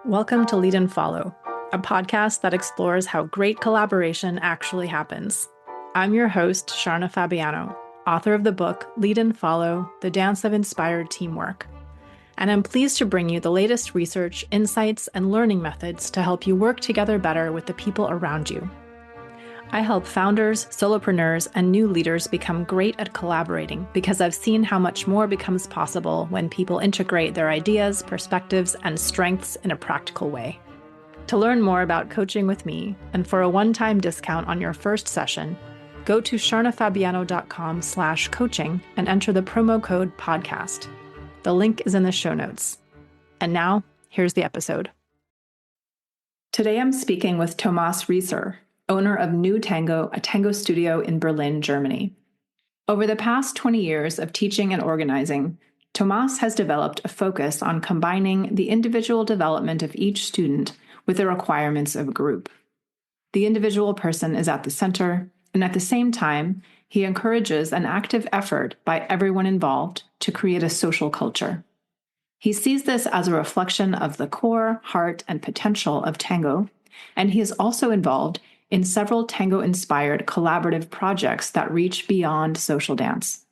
Welcome to Lead and Follow, a podcast that explores how great collaboration actually happens. I'm your host, Sharna Fabiano, author of the book Lead and Follow, The Dance of Inspired Teamwork. And I'm pleased to bring you the latest research, insights, and learning methods to help you work together better with the people around you. I help founders, solopreneurs, and new leaders become great at collaborating because I've seen how much more becomes possible when people integrate their ideas, perspectives, and strengths in a practical way. To learn more about coaching with me and for a one-time discount on your first session, go to sharnafabiano.com/coaching and enter the promo code podcast. The link is in the show notes. And now, here's the episode. Today I'm speaking with Thomas Rieser, owner of Nou Tango, a tango studio in Berlin, Germany. Over the past 20 years of teaching and organizing, Thomas has developed a focus on combining the individual development of each student with the requirements of a group. The individual person is at the center, and at the same time, he encourages an active effort by everyone involved to create a social culture. He sees this as a reflection of the core, heart, and potential of tango, and he is also involved in several tango-inspired collaborative projects that reach beyond social dance.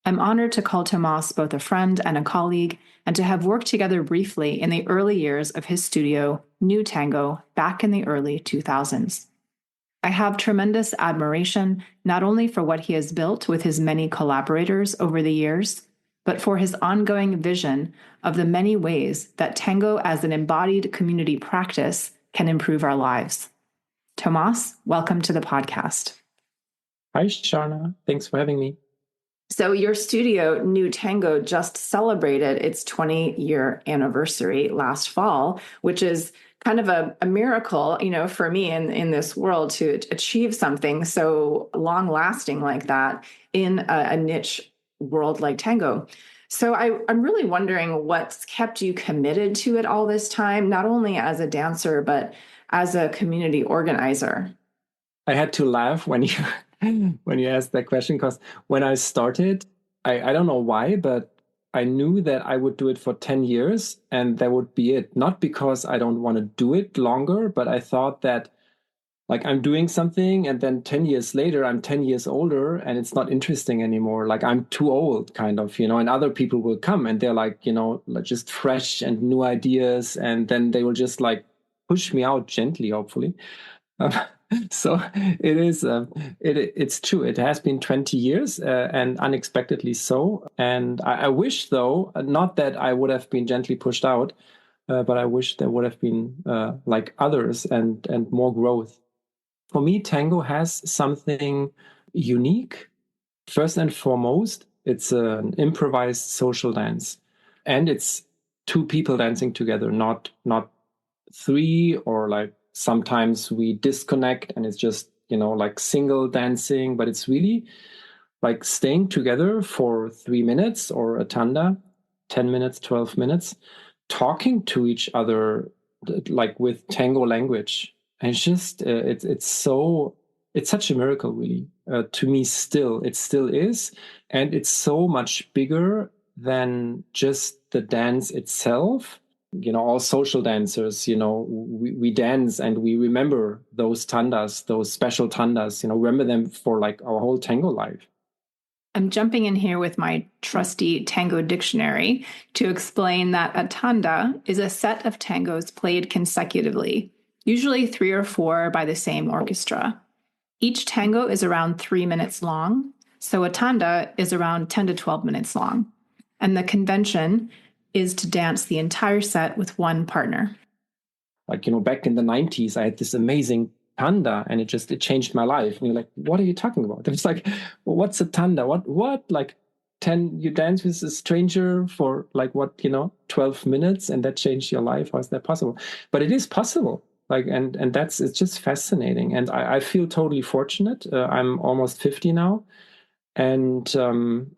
I'm honored to call Thomas both a friend and a colleague, and to have worked together briefly in the early years of his studio, Nou Tango, back in the early 2000s. I have tremendous admiration not only for what he has built with his many collaborators over the years, but for his ongoing vision of the many ways that tango as an embodied community practice can improve our lives. Thomas, welcome to the podcast. Hi, Sharna. Thanks for having me. So your studio, Nou Tango, just celebrated its 20-year anniversary last fall, which is kind of a miracle, for me in this world to achieve something so long-lasting like that in a niche world like tango. So I'm really wondering what's kept you committed to it all this time, not only as a dancer, but as a community organizer. I had to laugh when you asked that question, because when I started, I don't know why, but I knew that I would do it for 10 years and that would be it. Not because I don't want to do it longer, but I thought that like I'm doing something and then 10 years later, I'm 10 years older and it's not interesting anymore. Like I'm too old kind of, and other people will come and they're like, like just fresh and new ideas. And then they will just like push me out gently, hopefully. So it is. It's true. It has been 20 years and unexpectedly so. And I wish, though, not that I would have been gently pushed out, but I wish there would have been like others and more growth. For me, tango has something unique. First and foremost, it's an improvised social dance, and it's two people dancing together, not three, or like sometimes we disconnect and it's just like single dancing, but it's really like staying together for 3 minutes or a tanda, 10 minutes, 12 minutes, talking to each other like with tango language. And it's just it's such a miracle, really, to me. It still is, and it's so much bigger than just the dance itself. All social dancers, we dance and we remember those tandas, those special tandas, remember them for like our whole tango life. I'm jumping in here with my trusty tango dictionary to explain that a tanda is a set of tangos played consecutively, usually 3 or 4 by the same orchestra. Each tango is around 3 minutes long, so a tanda is around 10 to 12 minutes long. And the convention is to dance the entire set with one partner. Like, back in the 90s, I had this amazing tanda and it changed my life. And you're like, what are you talking about? It's like, well, what's a tanda? What? Like 10, you dance with a stranger for like 12 minutes and that changed your life? How is that possible? But it is possible. Like, and it's just fascinating. And I feel totally fortunate. I'm almost 50 now. And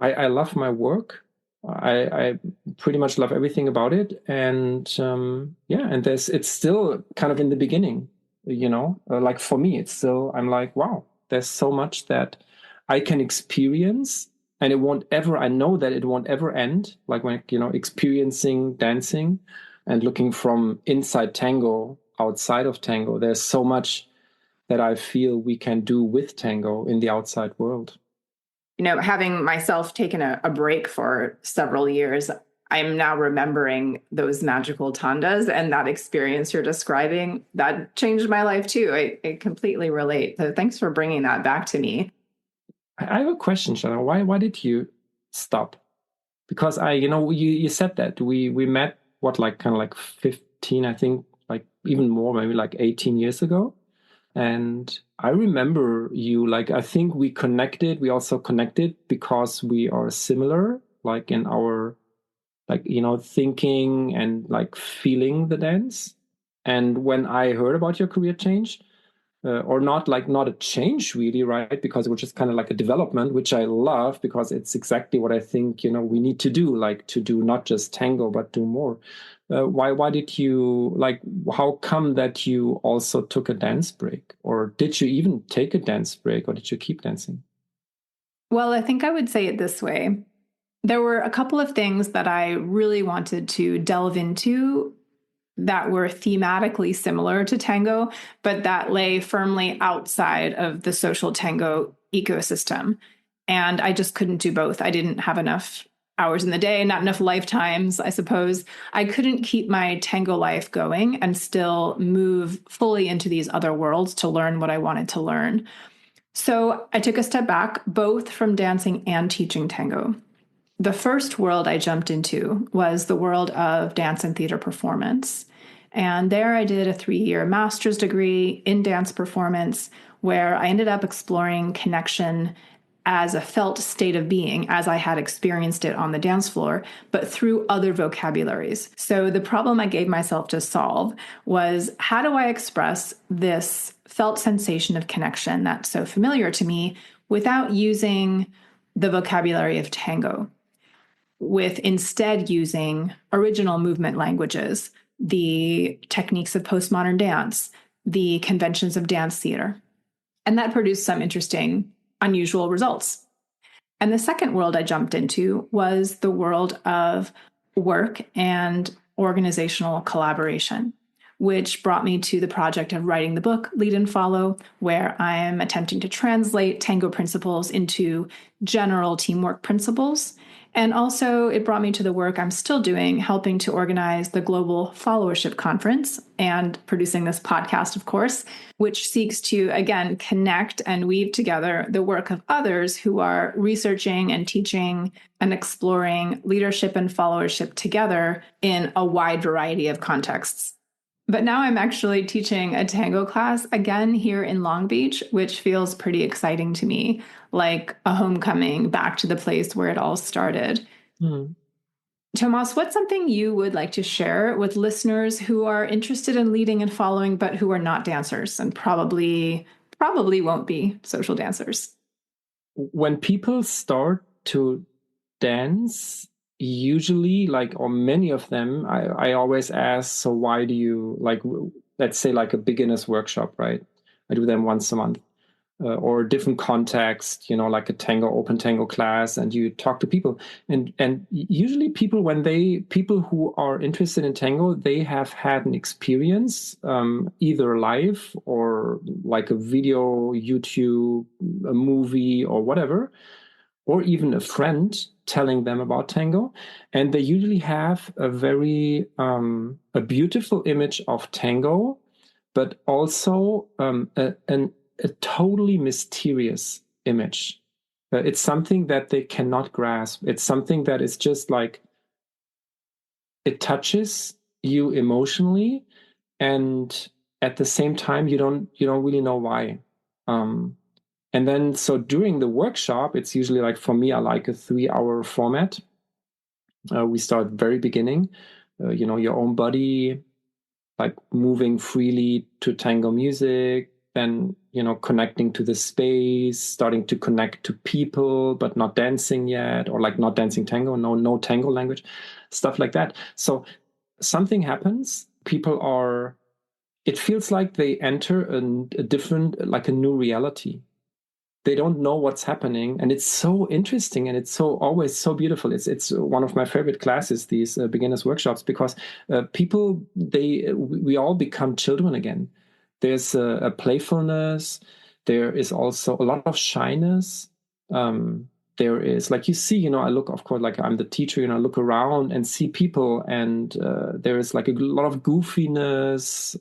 I love my work. I pretty much love everything about it. And and it's still kind of in the beginning, like for me, it's still, I'm like, wow, there's so much that I can experience, and I know that it won't ever end. Like when, experiencing dancing, And looking from inside tango, outside of tango, there's so much that I feel we can do with tango in the outside world. Having myself taken a break for several years, I'm now remembering those magical tandas and that experience you're describing. That changed my life too. I completely relate. So thanks for bringing that back to me. I have a question, Shana. Why did you stop? Because you said that we met kind of like 15, I think, like even more, maybe like 18 years ago. And I remember you, like, I think we also connected because we are similar, like in our, like, thinking and like feeling the dance. And when I heard about your career change, or not a change really, right? Because it was just kind of like a development, which I love because it's exactly what I think, we need to do, like to do not just tango, but do more. Why did you, like, how come that you also took a dance break? Or did you even take a dance break, or did you keep dancing? Well, I think I would say it this way. There were a couple of things that I really wanted to delve into that were thematically similar to tango, but that lay firmly outside of the social tango ecosystem. And I just couldn't do both. I didn't have enough hours in the day, not enough lifetimes, I suppose. I couldn't keep my tango life going and still move fully into these other worlds to learn what I wanted to learn. So I took a step back, both from dancing and teaching tango. The first world I jumped into was the world of dance and theater performance. And there I did a 3-year master's degree in dance performance, where I ended up exploring connection as a felt state of being as I had experienced it on the dance floor, but through other vocabularies. So the problem I gave myself to solve was, how do I express this felt sensation of connection that's so familiar to me without using the vocabulary of tango, with instead using original movement languages, the techniques of postmodern dance, the conventions of dance theater. And that produced some interesting, unusual results. And the second world I jumped into was the world of work and organizational collaboration, which brought me to the project of writing the book Lead and Follow, where I am attempting to translate tango principles into general teamwork principles. And also, it brought me to the work I'm still doing, helping to organize the Global Followership Conference and producing this podcast, of course, which seeks to, again, connect and weave together the work of others who are researching and teaching and exploring leadership and followership together in a wide variety of contexts. But now I'm actually teaching a tango class again here in Long Beach, which feels pretty exciting to me, like a homecoming back to the place where it all started. Mm. Tomas, what's something you would like to share with listeners who are interested in leading and following, but who are not dancers and probably won't be social dancers? When people start to dance, usually, like, or many of them, I always ask, so why do you, like, let's say like a beginner's workshop, right? I do them once a month. Or different context, like a open tango class, and you talk to people, and usually people who are interested in tango, they have had an experience, either live or like a video, YouTube, a movie, or whatever, or even a friend telling them about tango, and they usually have a very a beautiful image of tango, but also a totally mysterious image. It's something that they cannot grasp. It's something that is just like, it touches you emotionally, and at the same time you don't really know why. And then, so during the workshop, it's usually, like, for me, I like a 3-hour format. We start very beginning, your own body, like moving freely to tango music, then, connecting to the space, starting to connect to people, but not dancing yet, or like not dancing tango, no tango language, stuff like that. So something happens. It feels like they enter a different, like a new reality. they don't know what's happening, and it's so interesting, and it's so always so beautiful. It's one of my favorite classes, these beginners workshops, because people, we all become children again. There's a playfulness. There is also a lot of shyness. There is, like, you see, I look, of course, like I'm the teacher, I look around and see people, and there is like a lot of goofiness,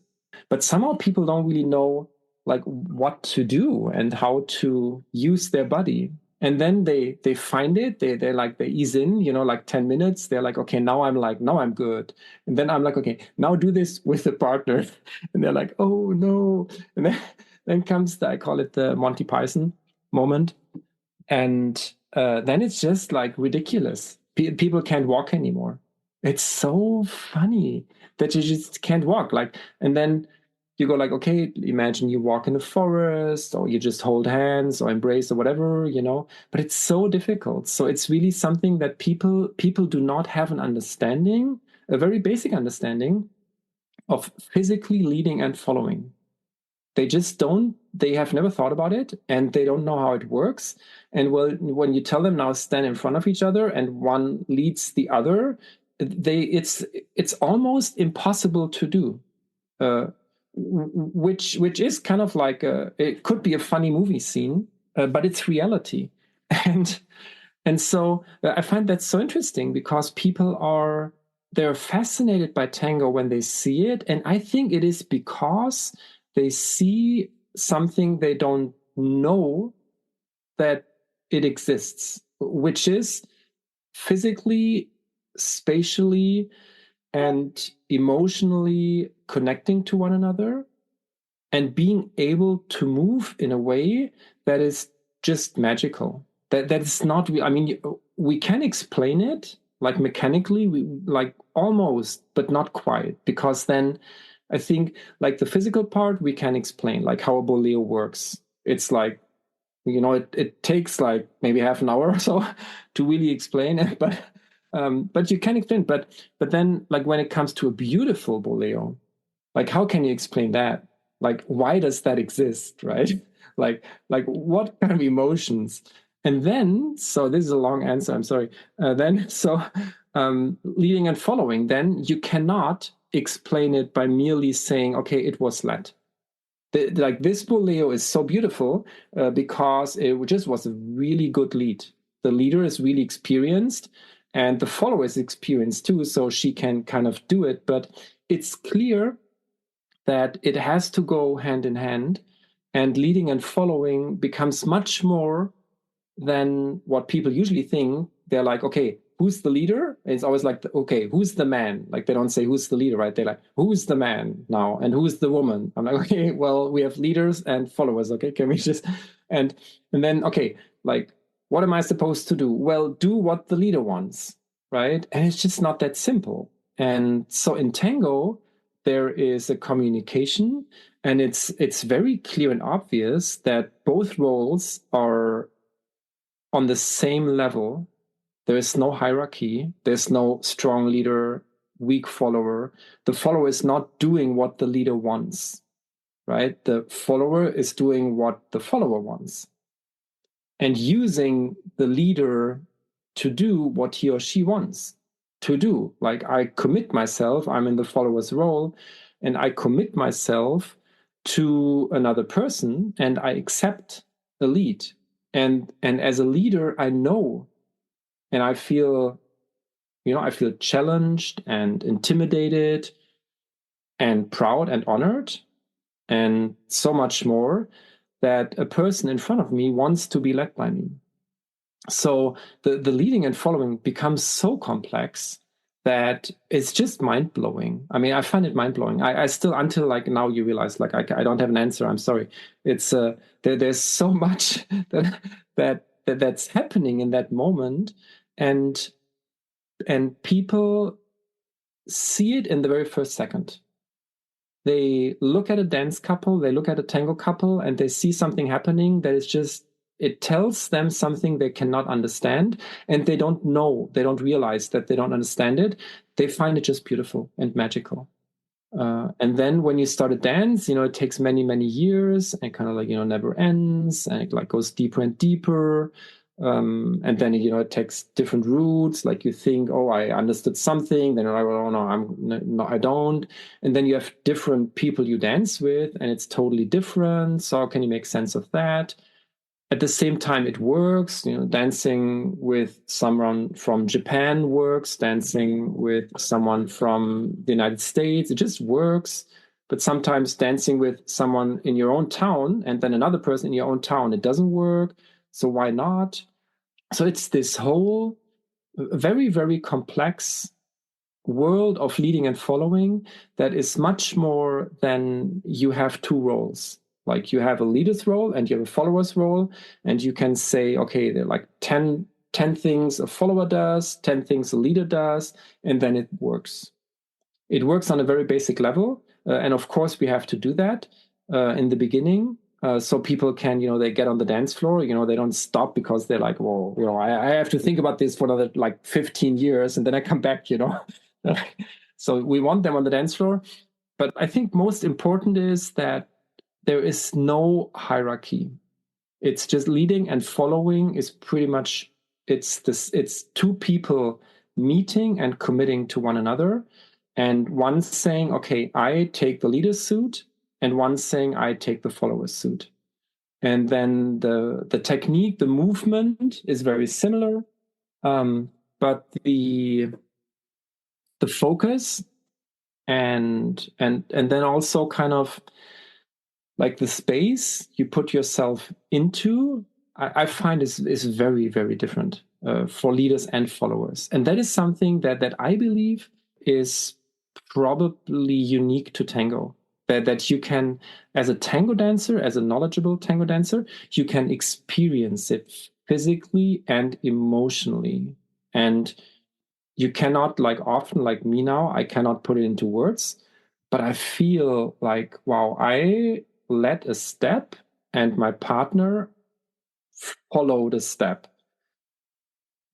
but somehow people don't really know like what to do and how to use their body. And then they find it, they ease in, like 10 minutes, they're like, okay, now I'm good. And then I'm like, okay, now do this with a partner. And they're like, oh no. And then comes I call it the Monty Python moment. And then it's just like ridiculous. People can't walk anymore. It's so funny that you just can't walk. Like, and then you go like, okay, imagine you walk in the forest, or you just hold hands or embrace or whatever, but it's so difficult. So it's really something that people do not have an understanding, a very basic understanding of physically leading and following. They just don't, they have never thought about it, and they don't know how it works. And when you tell them now stand in front of each other and one leads the other, it's almost impossible to do. Which is kind of like it could be a funny movie scene, but it's reality. And so I find that so interesting, because they're fascinated by tango when they see it, and I think it is because they see something they don't know that it exists, which is physically, spatially, and emotionally connecting to one another, and being able to move in a way that is just magical. That is not, I mean, we can explain it like mechanically, like almost, but not quite, because then I think like the physical part we can explain, like how a boleo works. It's like, it takes like maybe half an hour or so to really explain it, but you can explain. But then, like, when it comes to a beautiful boleo, like, how can you explain that? Like, why does that exist, right? like what kind of emotions? And then, so this is a long answer, I'm sorry. Leading and following, then you cannot explain it by merely saying, okay, it was led. Like, this boleo is so beautiful because it just was a really good lead. The leader is really experienced, and the follower is experienced too, so she can kind of do it. But it's clear that it has to go hand in hand, and leading and following becomes much more than what people usually think. They're like, okay, who's the leader? It's always like, okay, who's the man? Like, they don't say who's the leader, right? They're like, who's the man now, and who's the woman? I'm like, okay, well, we have leaders and followers. Okay, can we just and then, okay, like, what am I supposed to do? Well, do what the leader wants, right? And it's just not that simple. And so in tango, there is a communication, and it's very clear and obvious that both roles are on the same level. There is no hierarchy. There's no strong leader, weak follower. The follower is not doing what the leader wants, right? The follower is doing what the follower wants, and using the leader to do what he or she wants to do. Like, I commit myself, I'm in the follower's role, and I commit myself to another person, and I accept the lead. And as a leader, I know, and I feel challenged and intimidated and proud and honored, and so much more, that a person in front of me wants to be led by me. So the leading and following becomes so complex that it's just mind-blowing. I mean, I find it mind-blowing. I still, until like now, you realize, like, I don't have an answer. I'm sorry. It's there's so much that's happening in that moment, and people see it in the very first second. They look at a dance couple, they look at a tango couple, and they see something happening that is just, it tells them something they cannot understand, and they don't know, they don't realize that they don't understand it. They find it just beautiful and magical. And then when you start a dance, it takes many, many years and kind of like, never ends, and it like goes deeper and deeper. And then, it takes different routes. Like you think, oh, I understood something. Then you're like, oh, no, I don't. And then you have different people you dance with, and it's totally different. So how can you make sense of that? At the same time, it works. Dancing with someone from Japan works. Dancing with someone from the United States, it just works. But sometimes dancing with someone in your own town and then another person in your own town, it doesn't work. So why not? So it's this whole very, very complex world of leading and following that is much more than you have two roles. Like you have a leader's role and you have a follower's role, and you can say, okay, there are like 10 things a follower does, 10 things a leader does, and then it works. It works on a very basic level. And of course, we have to do that in the beginning. So people can, they get on the dance floor, they don't stop because they're like, well, I have to think about this for another like 15 years and then I come back, So we want them on the dance floor. But I think most important is that there is no hierarchy. It's just leading and following is pretty much, it's two people meeting and committing to one another. And one saying, okay, I take the leader's suit, and one saying, I take the follower's suit. And then the technique, the movement is very similar, but the focus and then also kind of like the space you put yourself into, I find is very, very different for leaders and followers. And that is something that I believe is probably unique to tango. That you can, as a tango dancer, as a knowledgeable tango dancer, you can experience it physically and emotionally. And you cannot, like often, like me now, I cannot put it into words, but I feel like, wow, I led a step and my partner followed a step.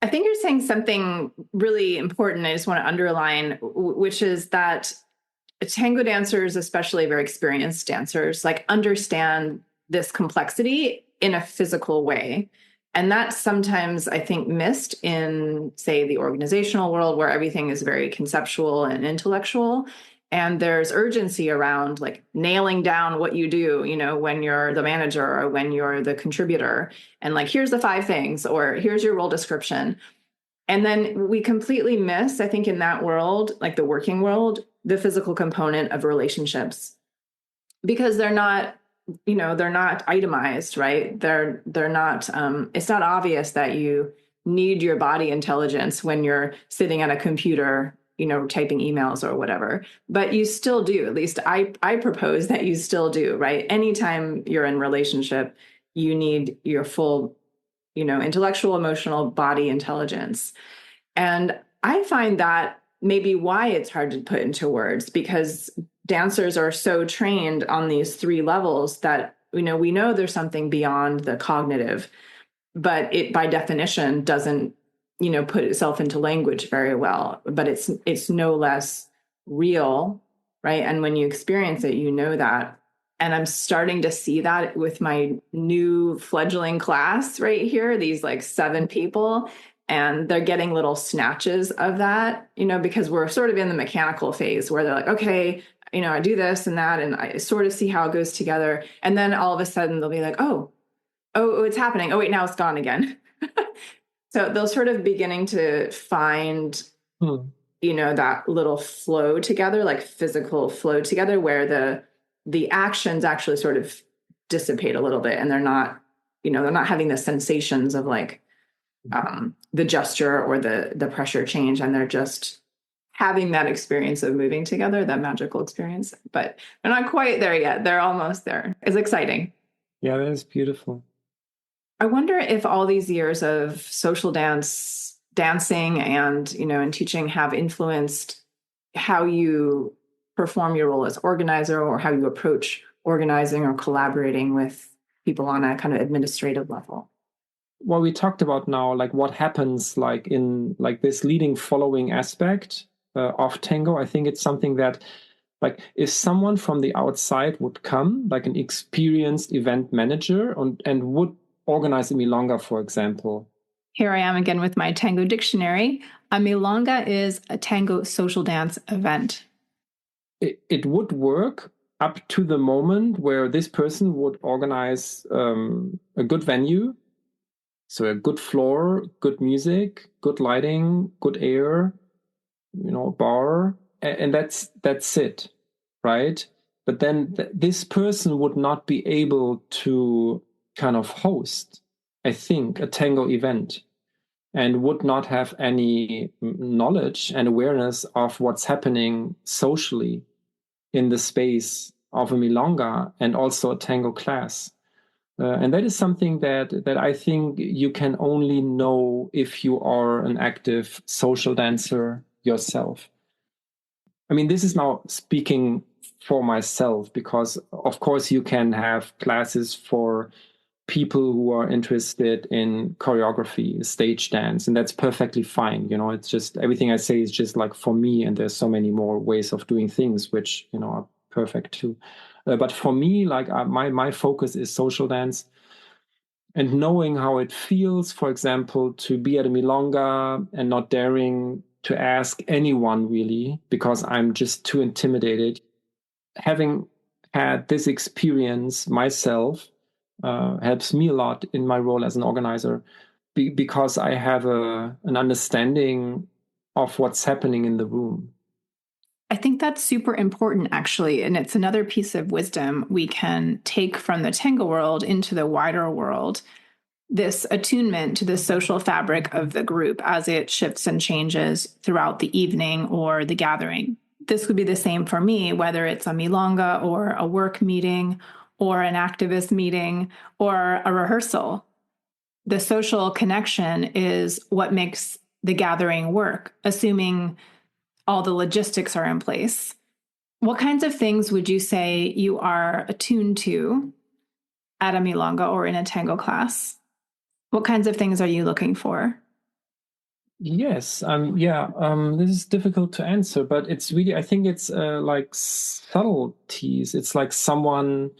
I think you're saying something really important. I just want to underline, which is that tango dancers, especially very experienced dancers, like understand this complexity in a physical way. And that's sometimes, I think, missed in, say, the organizational world where everything is very conceptual and intellectual. And there's urgency around like nailing down what you do, when you're the manager or when you're the contributor. And like, here's the 5 things, or here's your role description. And then we completely miss, I think, in that world, like the working world, the physical component of relationships, because they're not itemized, right? They're not, it's not obvious that you need your body intelligence when you're sitting at a computer, typing emails or whatever, but you still do. At least I propose that you still do, right? Anytime you're in relationship, you need your full, intellectual, emotional, body intelligence. And I find that maybe why it's hard to put into words, because dancers are so trained on these 3 levels that, we know there's something beyond the cognitive, but it by definition doesn't, put itself into language very well, but it's no less real, right? And when you experience it, that. And I'm starting to see that with my new fledgling class right here, these like 7 people, and they're getting little snatches of that, because we're sort of in the mechanical phase where they're like, okay, I do this and that, and I sort of see how it goes together. And then all of a sudden they'll be like, oh, it's happening. Oh, wait, now it's gone again. So they'll sort of beginning to find, that little flow together, like physical flow together, where the actions actually sort of dissipate a little bit, and they're not having the sensations of like the gesture or the pressure change, and they're just having that experience of moving together, that magical experience. But they're not quite there yet. They're almost there. It's exciting. Yeah, that is beautiful. I wonder if all these years of social dancing and, and teaching have influenced how you perform your role as organizer, or how you approach organizing or collaborating with people on a kind of administrative level. Well, we talked about now, like what happens like in like this leading following aspect of tango. I think it's something that Like if someone from the outside would come, like an experienced event manager, and would organize a milonga, for example. Here I am again with my tango dictionary. A milonga is a tango social dance event. It would work up to the moment where this person would organize a good venue. So a good floor, good music, good lighting, good air, bar, and that's it, right? But then this person would not be able to kind of host, I think, a tango event, and would not have any knowledge and awareness of what's happening socially in the space of a milonga and also a tango class. And that is something that I think you can only know if you are an active social dancer yourself. I mean, this is now speaking for myself, because of course you can have classes for people who are interested in choreography, stage dance, and that's perfectly fine. It's just everything I say is just like for me, and there's so many more ways of doing things which are perfect too. But for me, like my focus is social dance, and knowing how it feels, for example, to be at a milonga and not daring to ask anyone really because I'm just too intimidated. Having had this experience myself helps me a lot in my role as an organizer, because I have an understanding of what's happening in the room. I think that's super important, actually. And it's another piece of wisdom we can take from the tango world into the wider world. This attunement to the social fabric of the group as it shifts and changes throughout the evening or the gathering. This would be the same for me, whether it's a milonga or a work meeting or an activist meeting or a rehearsal. The social connection is what makes the gathering work, assuming all the logistics are in place. What kinds of things would you say you are attuned to at a milonga or in a tango class? What kinds of things are you looking for? Yes, this is difficult to answer, but it's really, I think it's like subtleties. It's like someone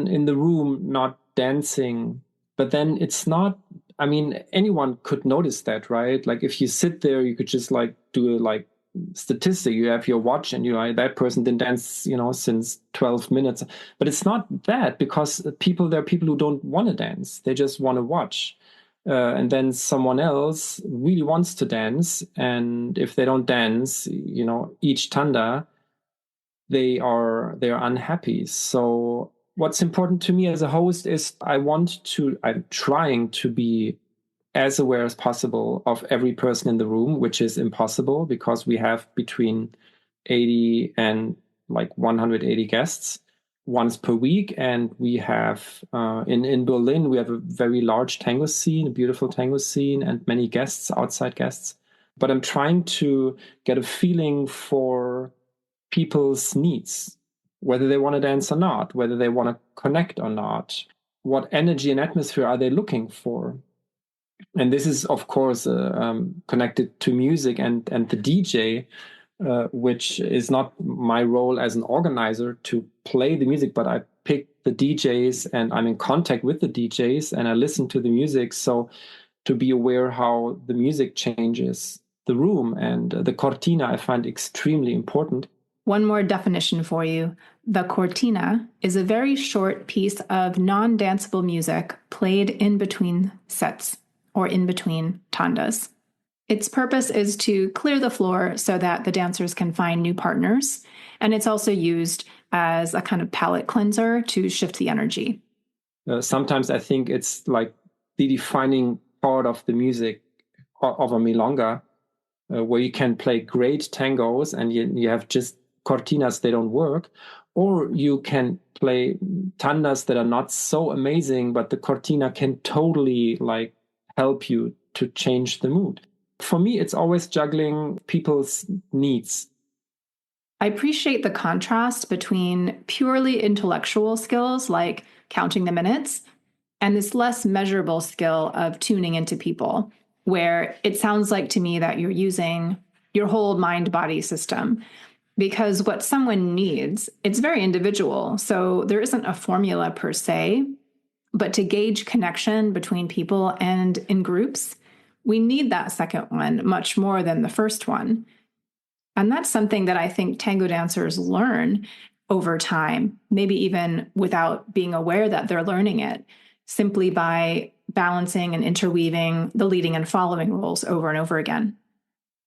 in the room not dancing, but then it's not, I mean, anyone could notice that, right? Like if you sit there, you could just like do a like statistic. You have your watch and that person didn't dance, since 12 minutes. But it's not that, because there are people who don't want to dance. They just want to watch. And then someone else really wants to dance. And if they don't dance, each tanda, they're unhappy. So what's important to me as a host is I'm trying to be as aware as possible of every person in the room, which is impossible because we have between 80 and like 180 guests once per week. And we have in Berlin, we have a very large tango scene, a beautiful tango scene, and many guests, outside guests. But I'm trying to get a feeling for people's needs, whether they want to dance or not, whether they want to connect or not, what energy and atmosphere are they looking for. And this is, of course, connected to music and the DJ, which is not my role as an organizer to play the music, but I pick the DJs and I'm in contact with the DJs and I listen to the music. So to be aware how the music changes the room, and the cortina I find extremely important. One more definition for you. The cortina is a very short piece of non-danceable music played in between sets or in between tandas. Its purpose is to clear the floor so that the dancers can find new partners, and it's also used as a kind of palate cleanser to shift the energy. Sometimes I think it's like the defining part of the music of a milonga, where you can play great tangos and you have just cortinas, they don't work, or you can play tandas that are not so amazing, but the cortina can totally like help you to change the mood. For me, it's always juggling people's needs. I appreciate the contrast between purely intellectual skills like counting the minutes and this less measurable skill of tuning into people, where it sounds like to me that you're using your whole mind-body system. because what someone needs, it's very individual. So there isn't a formula per se, but to gauge connection between people and in groups, we need that second one much more than the first one. And that's something that I think tango dancers learn over time, maybe even without being aware that they're learning it, simply by balancing and interweaving the leading and following roles over and over again.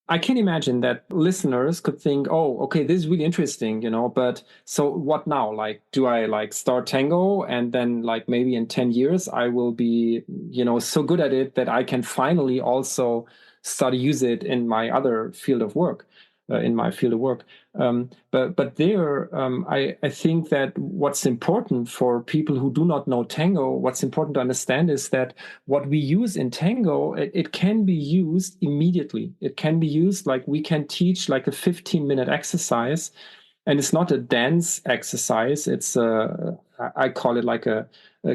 I can imagine that listeners could think, oh, okay, this is really interesting, but so what now? Like, do I like start tango and then like maybe in 10 years I will be, so good at it that I can finally also start to use it in my other field of work, in my field of work. But there, I think that what's important for people who do not know tango, what's important to understand is that what we use in tango, it can be used immediately. It can be used like we can teach like a 15-minute exercise, and it's not a dance exercise. It's I call it like a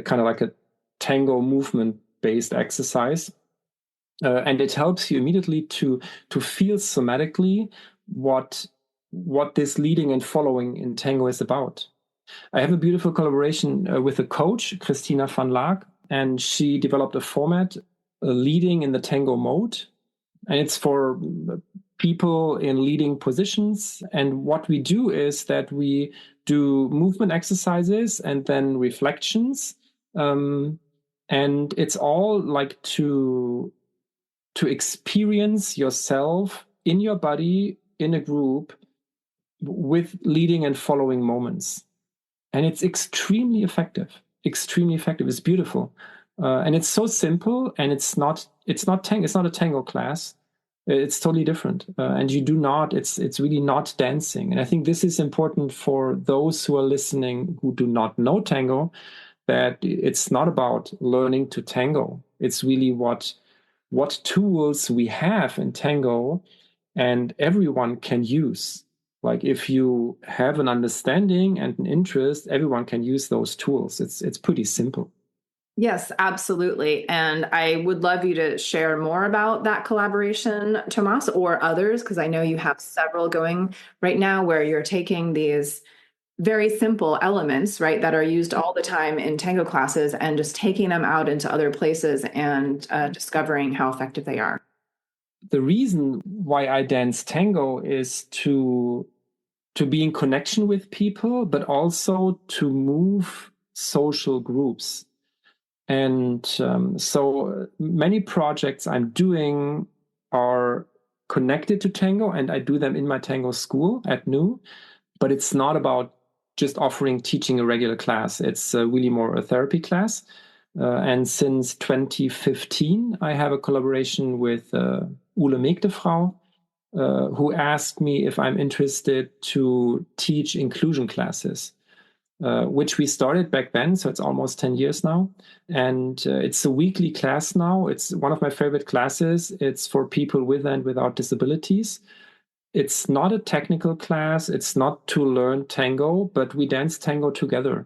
kind of like a tango movement based exercise. And it helps you immediately to feel somatically what this leading and following in tango is about. I have a beautiful collaboration with a coach, Christina van Laak, and she developed a format, leading in the tango mode, and it's for people in leading positions. And what we do is that we do movement exercises and then reflections, and it's all like to experience yourself in your body in a group with leading and following moments. And it's extremely effective. It's beautiful. And it's so simple, and it's not a tango class. It's totally different. And it's really not dancing. And I think this is important for those who are listening who do not know tango, that it's not about learning to tango. It's really what tools we have in tango and everyone can use. Like if you have an understanding and an interest, everyone can use those tools. It's pretty simple. Yes, absolutely. And I would love you to share more about that collaboration, Tomas, or others, because I know you have several going right now where you're taking these very simple elements, right, that are used all the time in tango classes and just taking them out into other places and discovering how effective they are. The reason why I dance tango is to be in connection with people, but also to move social groups. And so many projects I'm doing are connected to tango, and I do them in my tango school at Nou. But it's not about just teaching a regular class. It's really more a therapy class. And since 2015, I have a collaboration with Ole Meegdefrau, who asked me if I'm interested to teach inclusion classes, which we started back then. So it's almost 10 years now. And it's a weekly class now. It's one of my favorite classes. It's for people with and without disabilities. It's not a technical class. It's not to learn tango, but we dance tango together.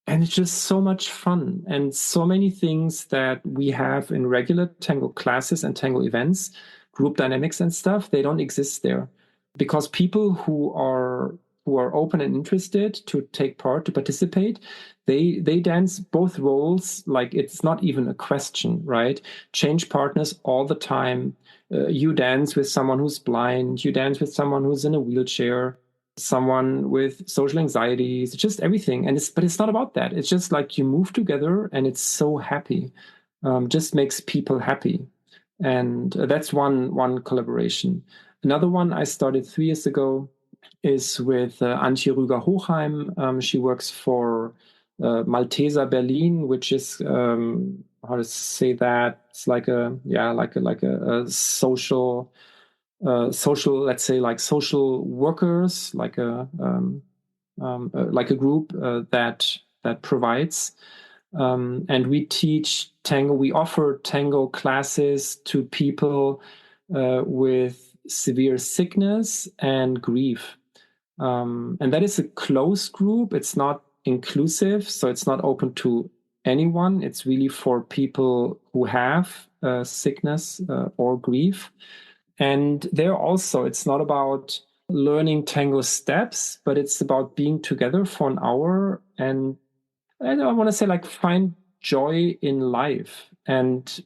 And it's just so much fun, and so many things that we have in regular tango classes and tango events, group dynamics and stuff, they don't exist there, because people who are open and interested to take part, to participate, they dance both roles like it's not even a question, right? Change partners all the time. You dance with someone who's blind, you dance with someone who's in a wheelchair, someone with social anxieties, just everything. But it's not about that. It's just like you move together, and it's so happy. Just makes people happy. And that's one collaboration. Another one I started 3 years ago is with Antje Rüger-Hochheim. She works for Malteser Berlin, which is how to say that? It's like a social, let's say, like social workers, like a group that provides. And we teach tango. We offer tango classes to people with severe sickness and grief. And that is a closed group. It's not inclusive, so it's not open to anyone. It's really for people who have sickness or grief. And there also, it's not about learning tango steps, but it's about being together for an hour and I want to say like find joy in life and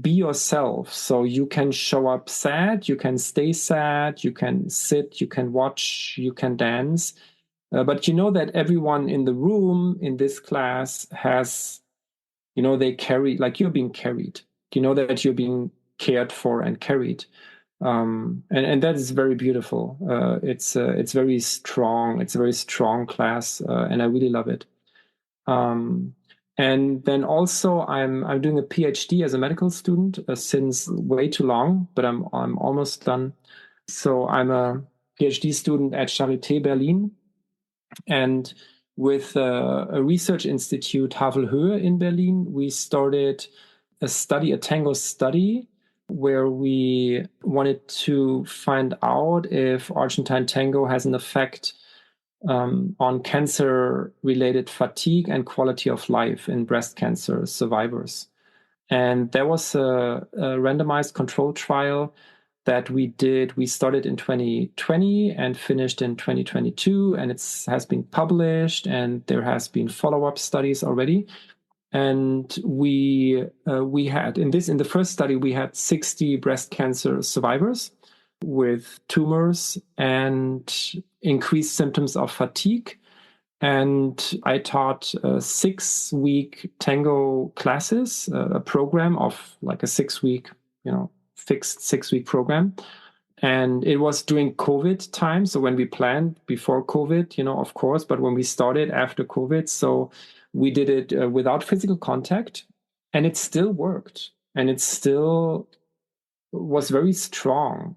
be yourself. So you can show up sad, you can stay sad, you can sit, you can watch, you can dance. But you know that everyone in the room in this class has, they carry, like you're being carried. You know that you're being cared for and carried. And that is very beautiful. It's very strong. It's a very strong class, and I really love it. And then also I'm doing a PhD as a medical student since way too long, but I'm almost done. So I'm a PhD student at Charité Berlin, and with a research institute Havelhöhe in Berlin, we started a tango study where we wanted to find out if Argentine tango has an effect on cancer-related fatigue and quality of life in breast cancer survivors. And there was a randomized control trial that we did. We started in 2020 and finished in 2022, and it has been published, and there has been follow-up studies already. And we had in the first study we had 60 breast cancer survivors with tumors and increased symptoms of fatigue. And I taught 6-week tango classes, a program of like a 6-week, fixed 6-week program. And it was during COVID time. So when we planned before COVID, of course, but when we started after COVID, so we did it without physical contact, and it still worked. And it still was very strong.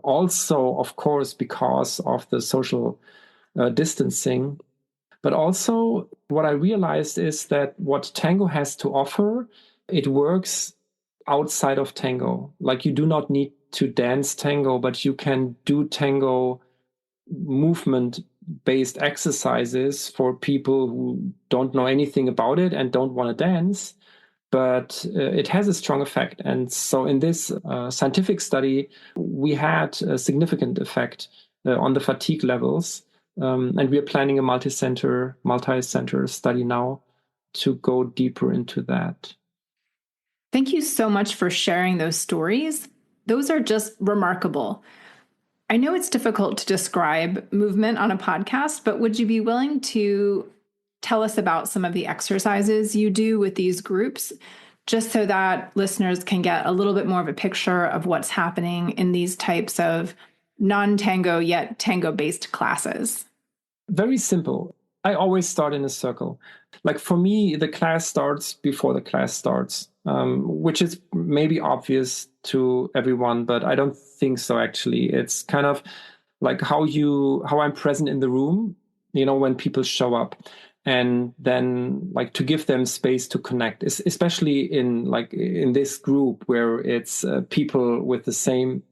Also, of course, because of the social distancing. But also, what I realized is that what tango has to offer, it works outside of tango. Like you do not need to dance tango, but you can do tango movement-based exercises for people who don't know anything about it and don't want to dance. But it has a strong effect. And so in this scientific study, we had a significant effect on the fatigue levels. And we are planning a multi-center study now to go deeper into that. Thank you so much for sharing those stories. Those are just remarkable. I know it's difficult to describe movement on a podcast, but would you be willing to tell us about some of the exercises you do with these groups, just so that listeners can get a little bit more of a picture of what's happening in these types of non-tango yet tango-based classes? Very simple. I always start in a circle. Like for me, the class starts before the class starts, which is maybe obvious to everyone, but I don't think so actually. It's kind of like how I'm present in the room, when people show up, and then like to give them space to connect, especially in this group where it's people with the same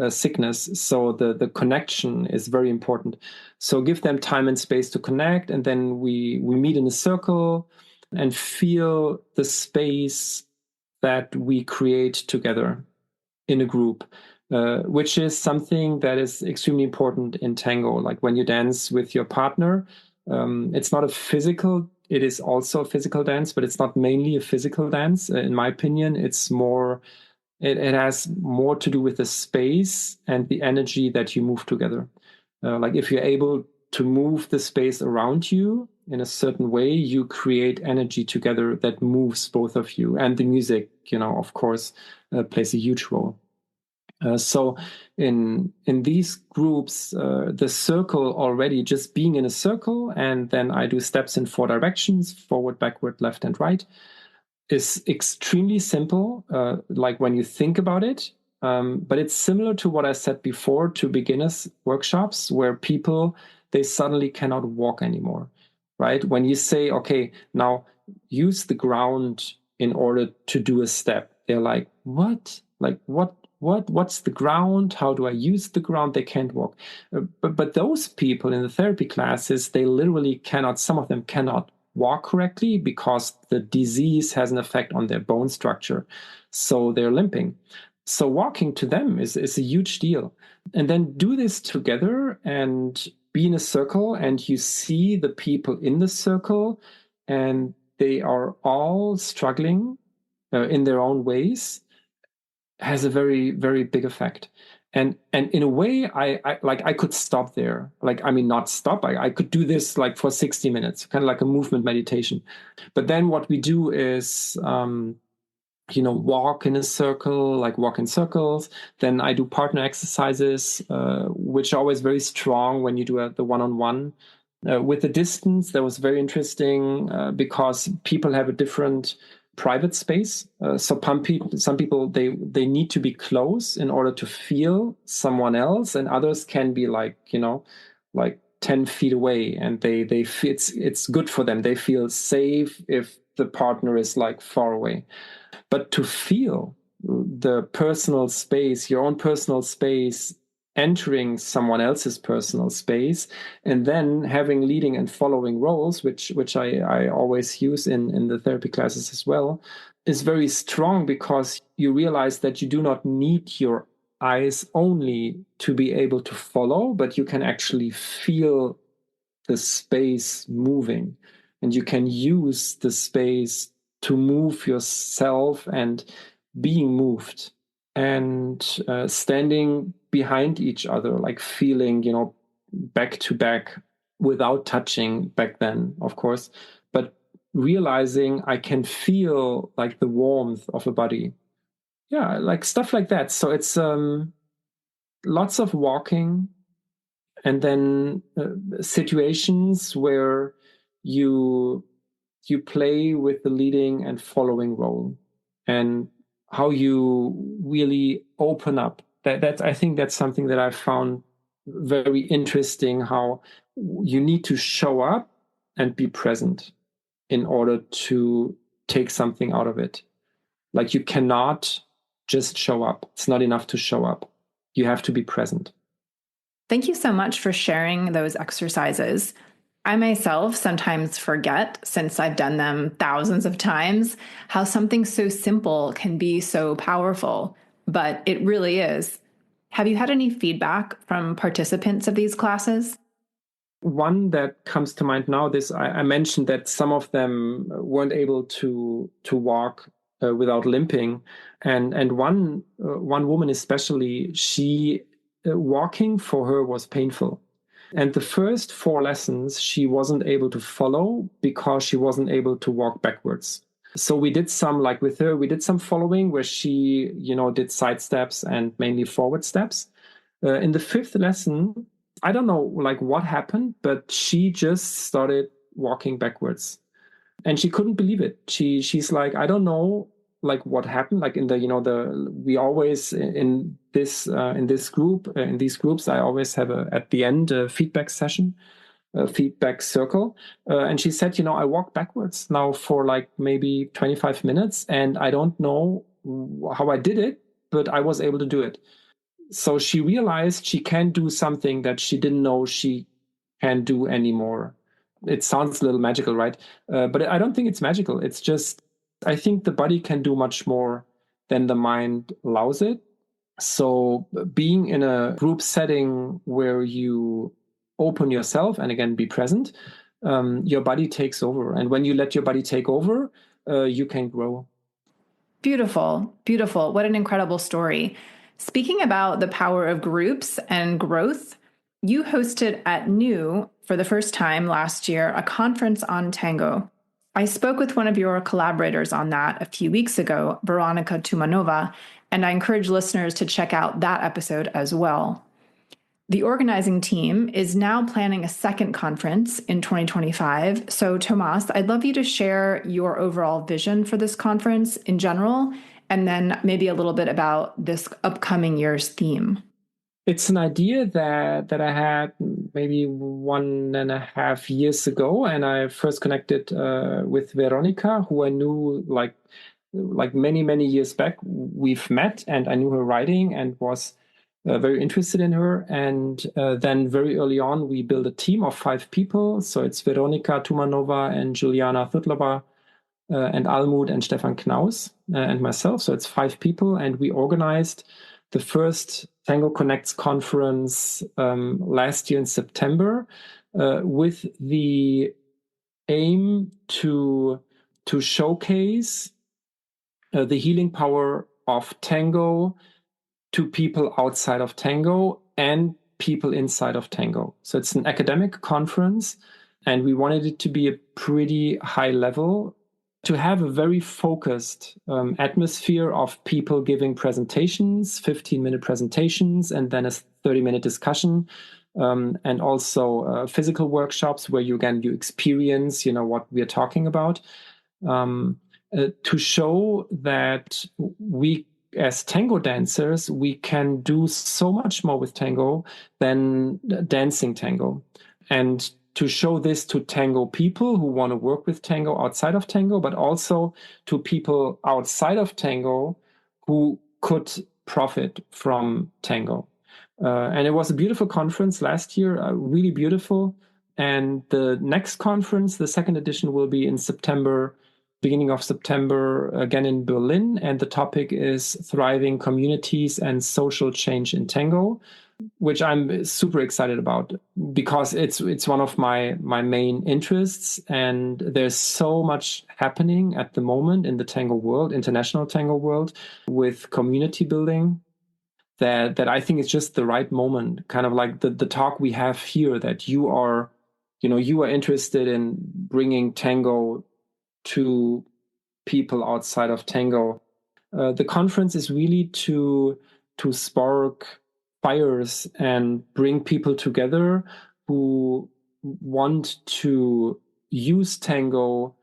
sickness. So the connection is very important. So give them time and space to connect, and then we meet in a circle and feel the space that we create together in a group, which is something that is extremely important in tango. Like when you dance with your partner, it's not a physical. It is also a physical dance, but it's not mainly a physical dance. In my opinion, it's more. It has more to do with the space and the energy that you move together. Like if you're able to move the space around you in a certain way, you create energy together that moves both of you. And the music, of course, plays a huge role. So in these groups, the circle already, just being in a circle, and then I do steps in 4 directions, forward, backward, left, and right, is extremely simple, like when you think about it. But it's similar to what I said before to beginners workshops, where people, they suddenly cannot walk anymore, right? When you say, okay, now use the ground in order to do a step, they're like, what? Like, what's the ground? How do I use the ground? They can't walk. But those people in the therapy classes, they literally cannot, some of them cannot walk correctly because the disease has an effect on their bone structure. So they're limping. So walking to them is a huge deal. And then do this together and be in a circle, and you see the people in the circle, and they are all struggling in their own ways, has a very, very big effect. And in a way, I could stop there. Like, I mean, not stop. I could do this like for 60 minutes, kind of like a movement meditation. But then what we do is walk in a circle, like walk in circles. Then I do partner exercises, which are always very strong when you do the one-on-one. With the distance, that was very interesting because people have a different private space. So some people, they need to be close in order to feel someone else, and others can be like 10 feet away, and they feel it's good for them. They feel safe if the partner is like far away. But to feel the personal space, your own personal space, entering someone else's personal space, and then having leading and following roles, which I always use in the therapy classes as well, is very strong, because you realize that you do not need your eyes only to be able to follow, but you can actually feel the space moving, and you can use the space to move yourself and being moved, and standing behind each other, like feeling, back to back, without touching back then, of course, but realizing I can feel like the warmth of a body. Yeah, like stuff like that. So it's lots of walking, and then situations where you play with the leading and following role, and how you really open up. That I think that's something that I found very interesting, how you need to show up and be present in order to take something out of it. Like, you cannot just show up. It's not enough to show up. You have to be present. Thank you so much for sharing those exercises. I myself sometimes forget, since I've done them thousands of times, how something so simple can be so powerful, but it really is. Have you had any feedback from participants of these classes? One that comes to mind now, I mentioned that some of them weren't able to walk without limping, and one woman especially, she walking for her was painful. And the first 4 lessons, she wasn't able to follow because she wasn't able to walk backwards. So we did some, like with her, we did some following where she, did side steps and mainly forward steps. In the 5th lesson, I don't know like what happened, but she just started walking backwards. And she couldn't believe it. She's like, I don't know like what happened, like in we always in this group, in these groups, I always have at the end a feedback session, a feedback circle, and she said, I walk backwards now for like maybe 25 minutes, and I don't know how I did it, but I was able to do it. So she realized she can do something that she didn't know she can do anymore. It sounds a little magical, right? But I don't think it's magical. It's just, I think the body can do much more than the mind allows it. So being in a group setting where you open yourself and again be present, your body takes over. And when you let your body take over, you can grow. Beautiful, beautiful. What an incredible story. Speaking about the power of groups and growth, you hosted at Nou for the first time last year a conference on tango. I spoke with one of your collaborators on that a few weeks ago, Veronica Tumanova, and I encourage listeners to check out that episode as well. The organizing team is now planning a second conference in 2025. So, Tomas, I'd love you to share your overall vision for this conference in general, and then maybe a little bit about this upcoming year's theme. It's an idea that I had maybe 1.5 years ago, and I first connected with Veronica, who I knew like many years back. We've met, and I knew her writing and was very interested in her. And then very early on, we built a team of 5 people. So it's Veronica Tumanova and Juliana Thutlova, and Almut and Stefan Knaus and myself. So it's 5 people, and we organized the first Tango Connects conference last year in September with the aim to showcase the healing power of tango to people outside of tango and people inside of tango. So it's an academic conference, and we wanted it to be a pretty high level, to have a very focused atmosphere of people giving presentations, 15-minute presentations, and then a 30-minute discussion, and also physical workshops where you experience, what we are talking about, to show that we, as tango dancers, we can do so much more with tango than dancing tango, and to show this to tango people who want to work with tango outside of tango, but also to people outside of tango who could profit from tango. And it was a beautiful conference last year, really beautiful. And the next conference, the second edition, will be in September, beginning of September, again in Berlin. And the topic is thriving communities and social change in tango, which I'm super excited about because it's one of my main interests. And there's so much happening at the moment in the tango world, international tango world, with community building, that I think is just the right moment, kind of like the talk we have here, that you are interested in bringing tango to people outside of tango. The conference is really to spark fires and bring people together who want to use tango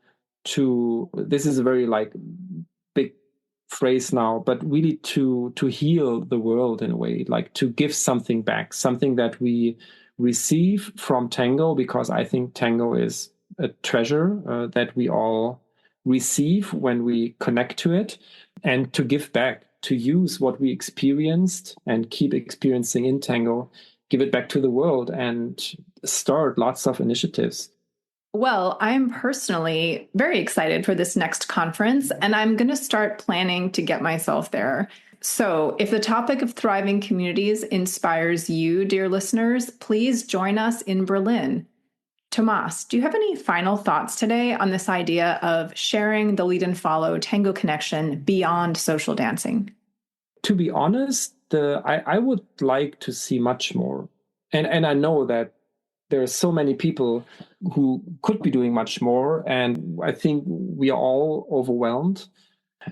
to, this is a very big phrase now, but really to heal the world in a way, like to give something back, something that we receive from tango, because I think tango is a treasure that we all receive when we connect to it, and to give back, to use what we experienced and keep experiencing in tango, give it back to the world, and start lots of initiatives. Well, I'm personally very excited for this next conference, and I'm going to start planning to get myself there. So if the topic of thriving communities inspires you, dear listeners, please join us in Berlin. Tomas, do you have any final thoughts today on this idea of sharing the lead and follow tango connection beyond social dancing? To be honest, I would like to see much more. And I know that there are so many people who could be doing much more. And I think we are all overwhelmed.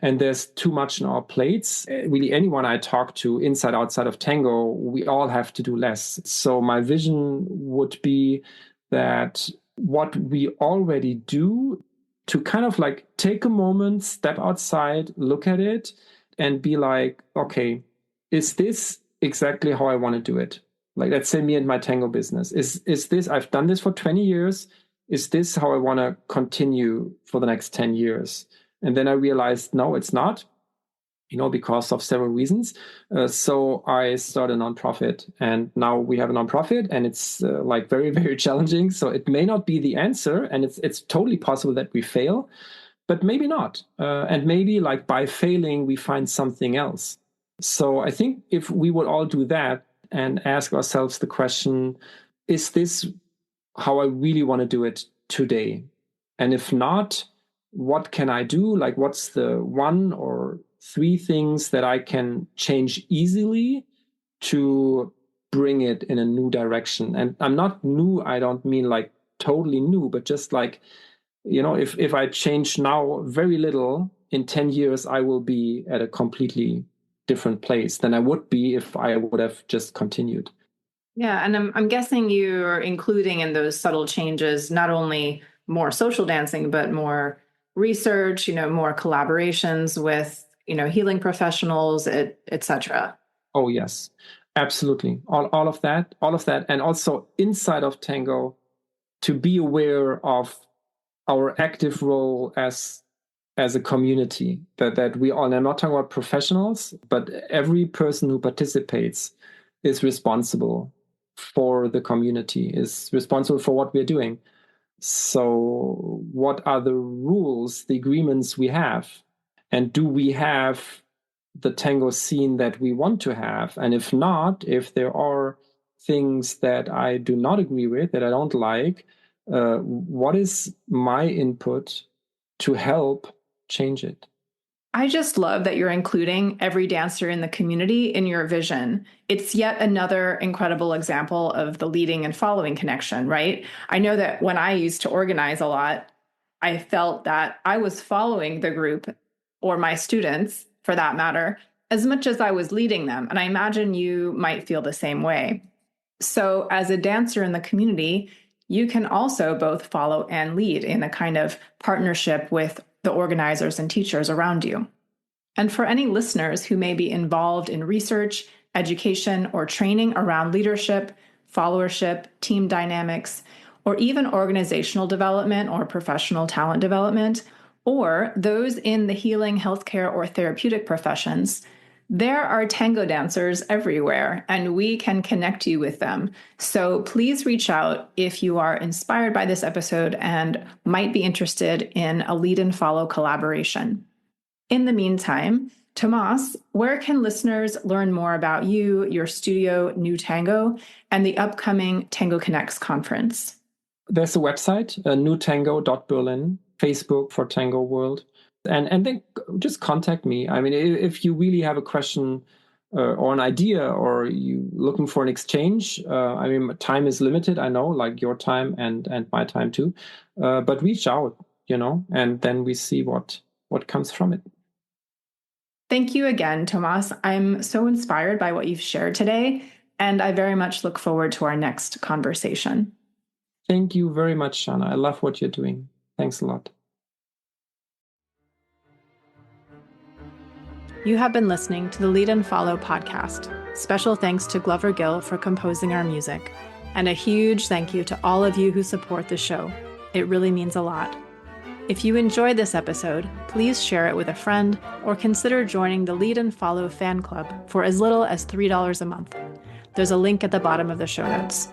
And there's too much on our plates. Really, anyone I talk to, inside, outside of tango, we all have to do less. So my vision would be that what we already do, to kind of take a moment, step outside, look at it, and be like, okay, is this exactly how I want to do it? Like, let's say me and my tango business. Is this, I've done this for 20 years. Is this how I want to continue for the next 10 years? And then I realized, no, it's not, because of several reasons. So I started a nonprofit, and now we have a nonprofit, and it's very, very challenging. So it may not be the answer, and it's totally possible that we fail, but maybe not. And maybe by failing, we find something else. So I think if we would all do that and ask ourselves the question, is this how I really want to do it today? And if not, what can I do? What's the 1 or 3 things that I can change easily to bring it in a new direction? And I'm not new, I don't mean totally new, but just if I change now very little, in 10 years, I will be at a completely different place than I would be if I would have just continued. Yeah, and I'm guessing you're including in those subtle changes not only more social dancing, but more research, more collaborations with, healing professionals, et cetera. Oh, yes, absolutely. All of that. And also inside of tango, to be aware of our active role as a community, that we all, and I'm not talking about professionals, but every person who participates is responsible for the community, is responsible for what we're doing. So what are the rules, the agreements we have? And do we have the tango scene that we want to have? And if not, if there are things that I do not agree with, that I don't like, what is my input to help change it? I just love that you're including every dancer in the community in your vision. It's yet another incredible example of the leading and following connection, right? I know that when I used to organize a lot, I felt that I was following the group or my students, for that matter, as much as I was leading them. And I imagine you might feel the same way. So, as a dancer in the community, you can also both follow and lead in a kind of partnership with the organizers and teachers around you. And for any listeners who may be involved in research, education, or training around leadership, followership, team dynamics, or even organizational development or professional talent development, or those in the healing, healthcare, or therapeutic professions, there are tango dancers everywhere, and we can connect you with them. So please reach out if you are inspired by this episode and might be interested in a lead and follow collaboration. In the meantime, Tomas, where can listeners learn more about you, your studio, Nou Tango, and the upcoming Tango Connects conference? There's a website, newtango.berlin, Facebook for Tango World. And then just contact me. I mean, if you really have a question or an idea, or you looking for an exchange, I mean, time is limited, I know, like your time and my time too. But reach out, and then we see what comes from it. Thank you again, Tomas. I'm so inspired by what you've shared today, and I very much look forward to our next conversation. Thank you very much, Shana. I love what you're doing. Thanks a lot. You have been listening to the Lead and Follow podcast. Special thanks to Glover Gill for composing our music, and a huge thank you to all of you who support the show. It really means a lot. If you enjoyed this episode, please share it with a friend or consider joining the Lead and Follow fan club for as little as $3 a month. There's a link at the bottom of the show notes.